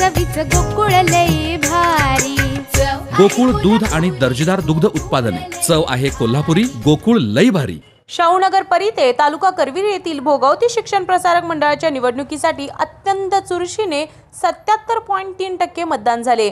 चवीचं गोकुळ लई भारी। गोकुळ दूध आणि दर्जेदार दुग्ध उत्पादने, चव आहे कोल्हापुरी, गोकुळ लई भारी। शाहूनगर परिते तालुका करवीर येथील भोगावती शिक्षण प्रसारक मंडळाच्या निवडणुकीसाठी अत्यंत चुरशीने 77.3% मतदान झाले।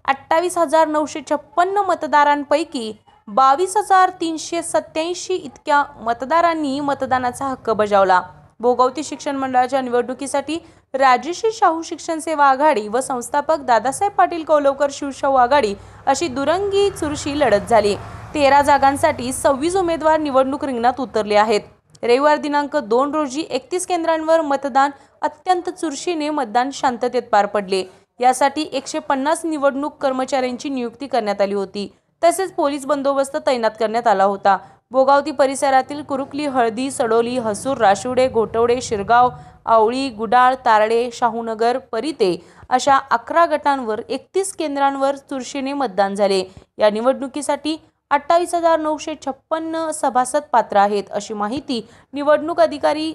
28,956 मतदारांपैकी 22,387 इतक्या मतदारांनी मतदानाचा हक्क बजावला। भोगावती शिक्षण मंडळाच्या निवडणुकीसाठी राजश्री शाहू शिक्षण सेवा आघाडी व संस्थापक दादासाहेब पाटील कौलवकर शिवशाहू आघाडी अशी दुरंगी चुरशी लढत झाली। 13 जागांसाठी 26 उमेदवार निवडणूक रिंगणात उतरले आहेत। रविवार दिनांक 2 रोजी 31 केंद्रांवर मतदान अत्यंत चुरशीने मतदान शांततेत पार पडले। यासाठी 150 निवडणूक कर्मचाऱ्यांची नियुक्ती करण्यात आली होती। तसेच पोलीस बंदोबस्त तैनात करण्यात आला होता। भोगावती परिसरातील कुरुकली, हळदी, सडोली, हसूर, राशिवडे, घोटवडे, शिरगाव, आवळी, गुडाळ, तारडे, शाहूनगर, परिते अशा 11 गटांवर 31 केंद्रांवर चुरशीने मतदान झाले। या निवडणुकीसाठी 28,956 सभासद पात्र आहेत अशी माहिती निवडणूक अधिकारी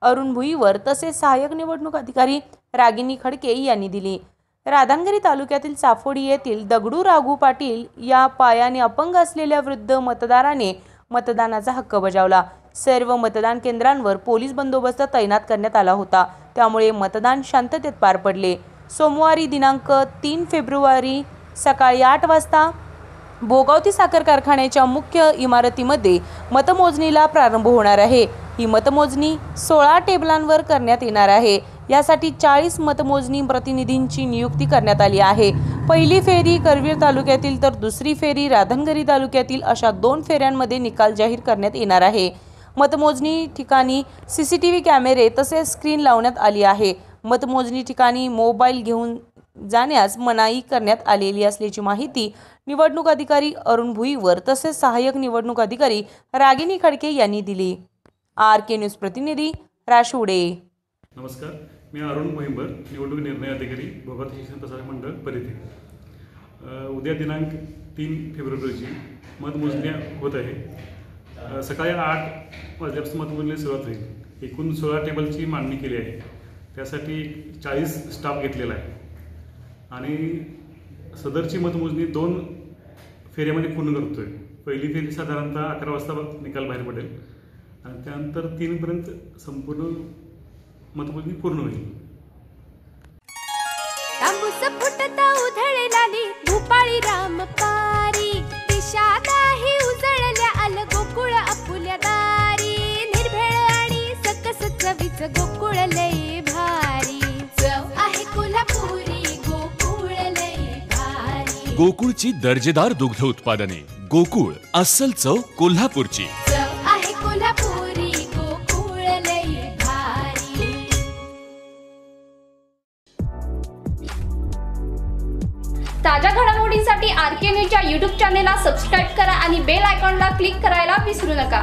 अरुण भुईवर तसेच सहाय्यक निवडणूक अधिकारी रागिनी खडके यांनी दिली। राधानगरी तालुक्यातील चाफोडी येथील दगडू राघू पाटील या पायाने अपंग असलेल्या वृद्ध मतदाराने मतदानाचा हक्क बजावला। सर्व मतदान केंद्रांवर पोलीस बंदोबस्त तैनात करण्यात आला होता, त्यामुळे मतदान शांततेत पार पडले। सोमवारी दिनांक 3 फेब्रुवारी सकाळी 8 वाजता भोगावती साखर कारखान्याच्या मुख्य इमारतीमध्ये मतमोजणीला प्रारंभ होणार आहे। ही मतमोजणी 16 टेबलांवर करण्यात येणार आहे। यासाठी 40 मतमोजणी प्रतिनिधींची नियुक्ती करण्यात आली आहे। पहिली फेरी करवीर तालुक्यातील तर दुसरी फेरी राधानगरी तालुक्यातील अशा 2 फेऱ्यांमध्ये निकाल जाहीर करण्यात येणार आहे। मतमोजणी ठिकाणी CCTV कॅमेरे तसेच स्क्रीन लावण्यात आली आहे। मतमोजणी ठिकाणी मोबाईल घेऊन जाण्यास मनाई करण्यात आलेली असल्याची माहिती निवडणूक अधिकारी अरुण भुईवर तसेच सहाय्यक निवडणूक अधिकारी रागिनी खडके यांनी दिली। RK न्यूज प्रतिनिधी राशिवडे। नमस्कार, मी अरुण भुईवर, निवडणूक निर्णय अधिकारी, भोगावती शिक्षण प्रसारक मंडळ परिते। उद्या दिनांक 3 फेब्रुवारी रोजी मतमोजणी होत आहे। सकाळी 8 वाजल्यापासून मतमोजणी सुरुवात होईल। एकूण 16 टेबलची मांडणी केली आहे। त्यासाठी 40 स्टाफ घेतलेला आहे आणि सदरची मतमोजणी 2 फेऱ्यामध्ये पूर्ण करतोय। पहिली फेरी साधारणतः 11 वाजता निकाल बाहेर पडेल आणि त्यानंतर 3 पर्यंत संपूर्ण मतमोजणी पूर्ण होईल। तांबूस फुटता उधळलाली भूपाळी रामपारी, दिशादाही उजळल्या आल गोकुळ आपुल्या दारी। निर्भेळ आणि सकस चवीचं गोकुळ लई भारी, चव आहे कोल्हापुरी, गोकुळ लई भारी। गोकुळची दर्जेदार दुग्ध उत्पादने, गोकुळ अस्सल चव कोल्हापूरची। ताज्या घडामोडींसाठी RK न्यूजच्या YouTube चॅनेलला सबस्क्राईब करा आणि बेल आयकॉनला क्लिक करायला विसरू नका।